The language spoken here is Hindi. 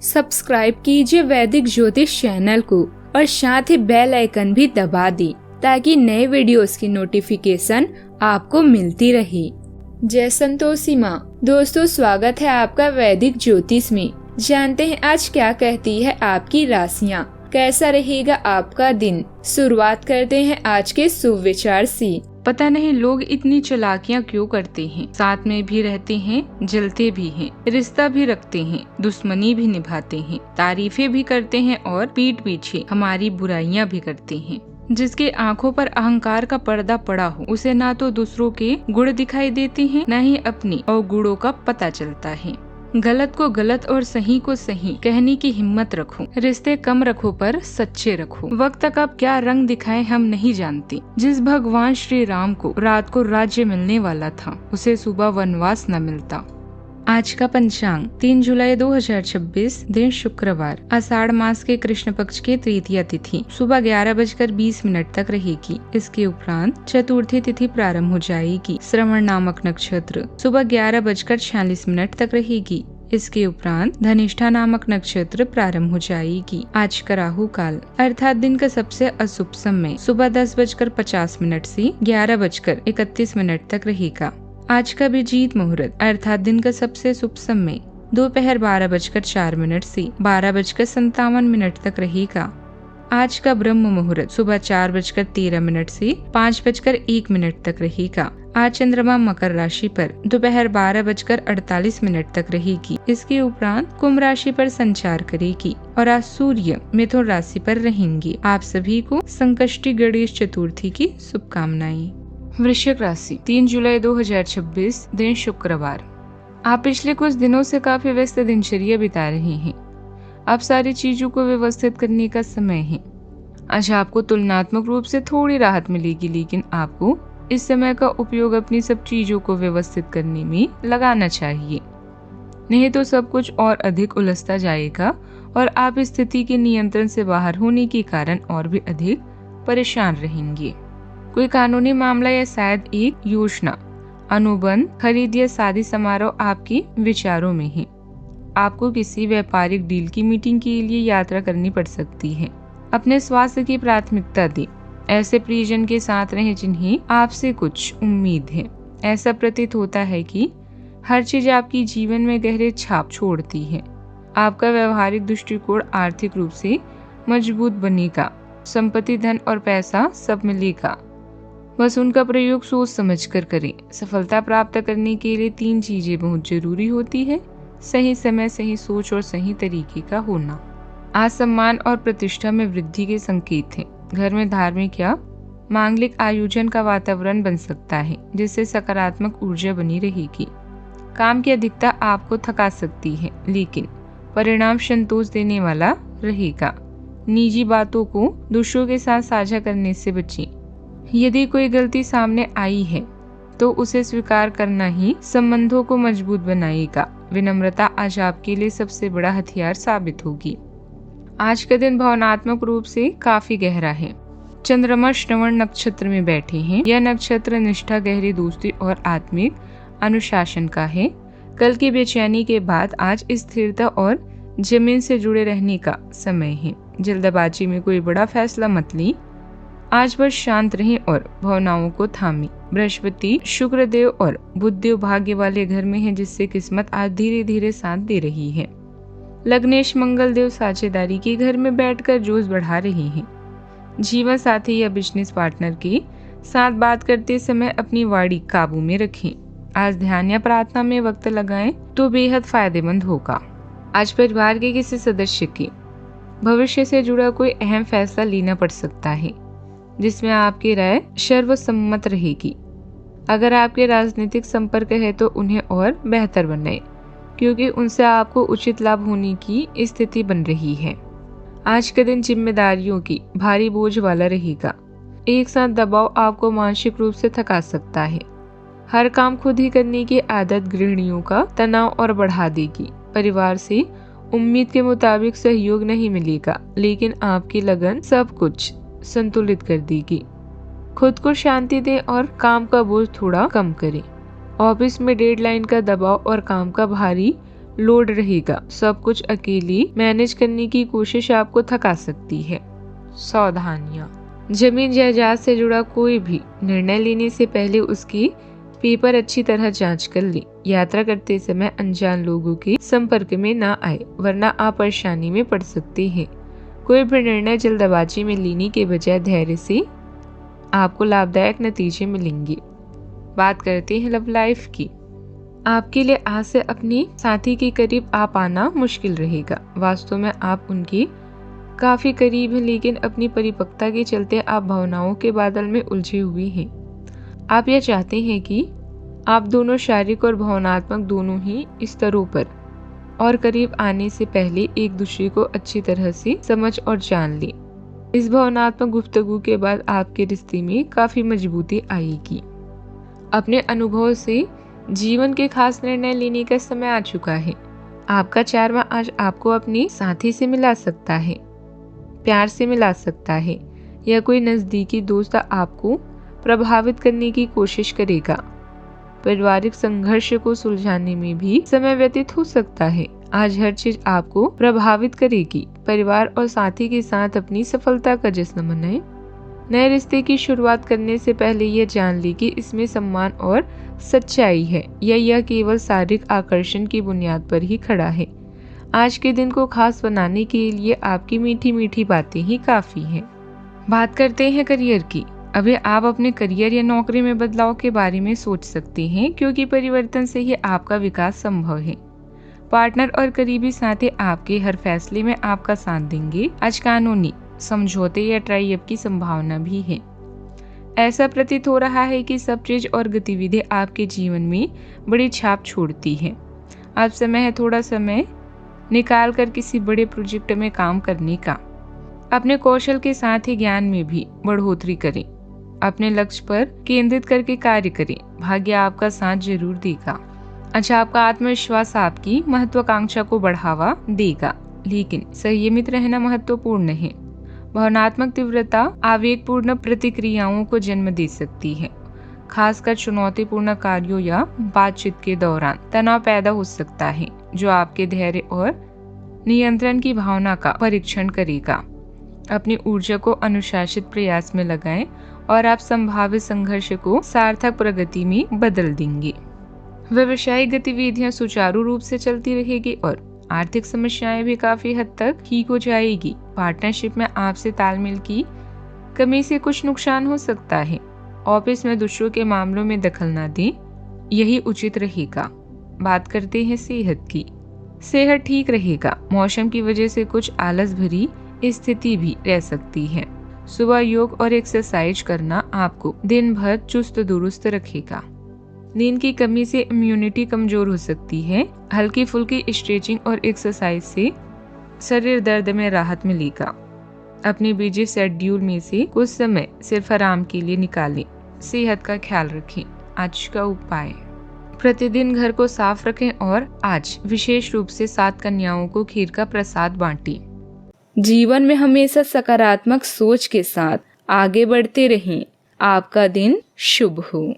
सब्सक्राइब कीजिए वैदिक ज्योतिष चैनल को और साथ ही बेल आइकन भी दबा दी ताकि नए वीडियोस की नोटिफिकेशन आपको मिलती रहे। जय संतोषी माँ। दोस्तों, स्वागत है आपका वैदिक ज्योतिष में। जानते हैं आज क्या कहती है आपकी राशियाँ, कैसा रहेगा आपका दिन। शुरुआत करते हैं आज के शुभ विचार से। पता नहीं लोग इतनी चालाकियाँ क्यों करते हैं, साथ में भी रहते हैं, जलते भी हैं, रिश्ता भी रखते हैं, दुश्मनी भी निभाते हैं, तारीफें भी करते हैं और पीठ पीछे हमारी बुराइयां भी करते हैं। जिसके आंखों पर अहंकार का पर्दा पड़ा हो उसे ना तो दूसरों के गुण दिखाई देते हैं, न ही अपनी अवगुणों का पता चलता है। गलत को गलत और सही को सही कहने की हिम्मत रखो। रिश्ते कम रखो पर सच्चे रखो। वक्त कब क्या रंग दिखाए हम नहीं जानते। जिस भगवान श्री राम को रात को राज्य मिलने वाला था उसे सुबह वनवास न मिलता। आज का पंचांग 3 जुलाई 2026, दिन शुक्रवार, आषाढ़ मास के कृष्ण पक्ष की तृतीया तिथि सुबह 11:20 तक रहेगी। इसके उपरांत चतुर्थी तिथि प्रारंभ हो जाएगी। श्रवण नामक नक्षत्र सुबह 11:46 तक रहेगी। इसके उपरांत धनिष्ठा नामक नक्षत्र प्रारंभ हो जाएगी। आज का राहु काल अर्थात दिन का सबसे अशुभ समय सुबह 10:50 से 11:31 तक रहेगा। आज का अभिजीत मुहूर्त अर्थात दिन का सबसे शुभ समय दोपहर 12:04 से 12:57 तक रहेगा। आज का ब्रह्म मुहूर्त सुबह 4:13 से 5:01 तक रहेगा। आज चंद्रमा मकर राशि पर दोपहर 12:48 तक रहेगी। इसके उपरांत कुंभ राशि पर संचार करेगी और आज सूर्य मिथुन राशि पर रहेंगे। आप सभी को संकष्टी गणेश चतुर्थी की शुभकामनाएं। वृश्चिक राशि 3 जुलाई 2026, दिन शुक्रवार। आप पिछले कुछ दिनों से काफी व्यस्त दिनचर्या बिता रहे हैं। अब सारी चीजों को व्यवस्थित करने का समय है। आज आपको तुलनात्मक रूप से थोड़ी राहत मिलेगी, लेकिन आपको इस समय का उपयोग अपनी सब चीजों को व्यवस्थित करने में लगाना चाहिए, नहीं तो सब कुछ और अधिक उलझता जाएगा और आप स्थिति के नियंत्रण से बाहर होने के कारण और भी अधिक परेशान रहेंगे। कोई कानूनी मामला या शायद एक योजना, अनुबंध, खरीद या शादी समारोह आपके विचारों में है। आपको किसी व्यापारिक डील की मीटिंग के लिए यात्रा करनी पड़ सकती है। अपने स्वास्थ्य की प्राथमिकता दें। ऐसे प्रियजन के साथ रहें जिन्हें आपसे कुछ उम्मीद है। ऐसा प्रतीत होता है कि हर चीज आपकी जीवन में गहरे छाप छोड़ती है। आपका व्यवहारिक दृष्टिकोण आर्थिक रूप से मजबूत बनेगा। संपत्ति, धन और पैसा सब मिलेगा, बस उनका प्रयोग सोच समझ कर करें। सफलता प्राप्त करने के लिए 3 चीजें बहुत जरूरी होती है: सही समय, सही सोच और सही तरीके का होना। आज सम्मान और प्रतिष्ठा में वृद्धि के संकेत हैं। घर में धार्मिक या मांगलिक आयोजन का वातावरण बन सकता है, जिससे सकारात्मक ऊर्जा बनी रहेगी। काम की अधिकता आपको थका सकती है, लेकिन परिणाम संतोष देने वाला रहेगा। निजी बातों को दूसरों के साथ साझा करने से बचें। यदि कोई गलती सामने आई है तो उसे स्वीकार करना ही संबंधों को मजबूत बनाएगा। विनम्रता आज आपके लिए सबसे बड़ा हथियार साबित होगी। आज का दिन भावनात्मक रूप से काफी गहरा है। चंद्रमा श्रवण नक्षत्र में बैठे हैं। यह नक्षत्र निष्ठा, गहरी दोस्ती और आत्मिक अनुशासन का है। कल की बेचैनी के बाद आज स्थिरता और जमीन से जुड़े रहने का समय है। जल्दबाजी में कोई बड़ा फैसला मत लें। आज बस शांत रहें और भावनाओं को थामें। बृहस्पति, शुक्रदेव और बुधदेव भाग्य वाले घर में है, जिससे किस्मत आज धीरे धीरे साथ दे रही है। लग्नेश मंगल देव साझेदारी के घर में बैठकर जोश बढ़ा रहे हैं। जीवन साथी या बिजनेस पार्टनर के साथ बात करते समय अपनी वाणी काबू में रखें। आज ध्यान या प्रार्थना में वक्त लगाएं तो बेहद फायदेमंद होगा। आज परिवार के किसी सदस्य के भविष्य से जुड़ा कोई अहम फैसला लेना पड़ सकता है, जिसमें आपकी राय सर्वसम्मत रहेगी। अगर आपके राजनीतिक संपर्क है तो उन्हें और बेहतर बनाएं, क्योंकि उनसे आपको उचित लाभ होने की स्थिति बन रही है। आज का दिन जिम्मेदारियों की भारी बोझ वाला रहेगा। एक साथ दबाव आपको मानसिक रूप से थका सकता है। हर काम खुद ही करने की आदत गृहिणियों का तनाव और बढ़ा देगी। परिवार से उम्मीद के मुताबिक सहयोग नहीं मिलेगा, लेकिन आपकी लगन सब कुछ संतुलित कर देगी। खुद को शांति दें और काम का बोझ थोड़ा कम करें। ऑफिस में डेडलाइन का दबाव और काम का भारी लोड रहेगा। सब कुछ अकेली मैनेज करने की कोशिश आपको थका सकती है। सावधानियां, जमीन जायदाद से जुड़ा कोई भी निर्णय लेने से पहले उसकी पेपर अच्छी तरह जांच कर ली। यात्रा करते समय अनजान लोगों के संपर्क में ना आए, वरना आप परेशानी में पड़ सकते हैं। कोई भी निर्णय जल्दबाजी में लेने के बजाय धैर्य से आपको लाभदायक नतीजे मिलेंगे। बात करते हैं लव लाइफ की। आपके लिए आज से अपने साथी के करीब आ पाना मुश्किल रहेगा। वास्तव में आप उनके काफी करीब हैं, लेकिन अपनी परिपक्वता के चलते आप भावनाओं के बादल में उलझे हुए हैं। आप यह चाहते हैं कि आप दोनों शारीरिक और भावनात्मक दोनों ही स्तरों पर और करीब आने से पहले एक दूसरे को अच्छी तरह से समझ और जान लें। इस भावनात्मक गुफ्तगू के बाद आपके रिश्ते में काफी मजबूती आएगी। अपने अनुभव से जीवन के खास निर्णय लेने का समय आ चुका है। आपका चार्मा आज आपको अपने साथी से मिला सकता है, प्यार से मिला सकता है, या कोई नजदीकी दोस्त आपको प्रभावित करने की कोशिश करेगा। पारिवारिक संघर्ष को सुलझाने में भी समय व्यतीत हो सकता है। आज हर चीज आपको प्रभावित करेगी। परिवार और साथी के साथ अपनी सफलता का जश्न मनाएं। नए रिश्ते की शुरुआत करने से पहले यह जान ली कि इसमें सम्मान और सच्चाई है, या यह केवल शारीरिक आकर्षण की बुनियाद पर ही खड़ा है। आज के दिन को खास बनाने के लिए आपकी मीठी मीठी बातें ही काफी हैं। बात करते हैं करियर की। अभी आप अपने करियर या नौकरी में बदलाव के बारे में सोच सकते हैं, क्योंकि परिवर्तन से ही आपका विकास संभव है। पार्टनर और करीबी साथी आपके हर फैसले में आपका साथ देंगे। आज कानूनी समझौते या ट्राई अप की संभावना भी है। ऐसा प्रतीत हो रहा है कि सब चीज और गतिविधि आपके जीवन में बड़ी छाप छोड़ती है। अब समय है थोड़ा समय निकाल कर किसी बड़े प्रोजेक्ट में काम करने का। अपने कौशल के साथ ही ज्ञान में भी बढ़ोतरी करें। अपने लक्ष्य पर केंद्रित करके कार्य करें। भाग्य आपका साथ जरूर देगा। अच्छा, आपका आत्मविश्वास आपकी महत्वाकांक्षा को बढ़ावा देगा, लेकिन संयमित रहना महत्वपूर्ण है। भावनात्मक तीव्रता आवेगपूर्ण प्रतिक्रियाओं को जन्म दे सकती है। खासकर चुनौतीपूर्ण कार्यों या बातचीत के दौरान तनाव पैदा हो सकता है, जो आपके धैर्य और नियंत्रण की भावना का परीक्षण करेगा। अपनी ऊर्जा को अनुशासित प्रयास में लगाएं और आप संभावित संघर्ष को सार्थक प्रगति में बदल देंगे। व्यवसायिक गतिविधियां सुचारू रूप से चलती रहेगी और आर्थिक समस्याएं भी काफी हद तक ठीक हो जाएगी। पार्टनरशिप में आपसे तालमेल की कमी से कुछ नुकसान हो सकता है। ऑफिस में दूसरों के मामलों में दखल न दें, यही उचित रहेगा। बात करते हैं सेहत की। सेहत ठीक रहेगा। मौसम की वजह से कुछ आलस भरी स्थिति भी रह सकती है। सुबह योग और एक्सरसाइज करना आपको दिन भर चुस्त दुरुस्त रखेगा। नींद की कमी से इम्यूनिटी कमजोर हो सकती है। हल्की फुल्की स्ट्रेचिंग और एक्सरसाइज से शरीर दर्द में राहत मिलेगा। अपने बिजी शेड्यूल में से कुछ समय सिर्फ आराम के लिए निकालें। सेहत का ख्याल रखें। आज का उपाय, प्रतिदिन घर को साफ रखें और आज विशेष रूप से 7 कन्याओं को खीर का प्रसाद बांटें। जीवन में हमेशा सकारात्मक सोच के साथ आगे बढ़ते रहें। आपका दिन शुभ हो।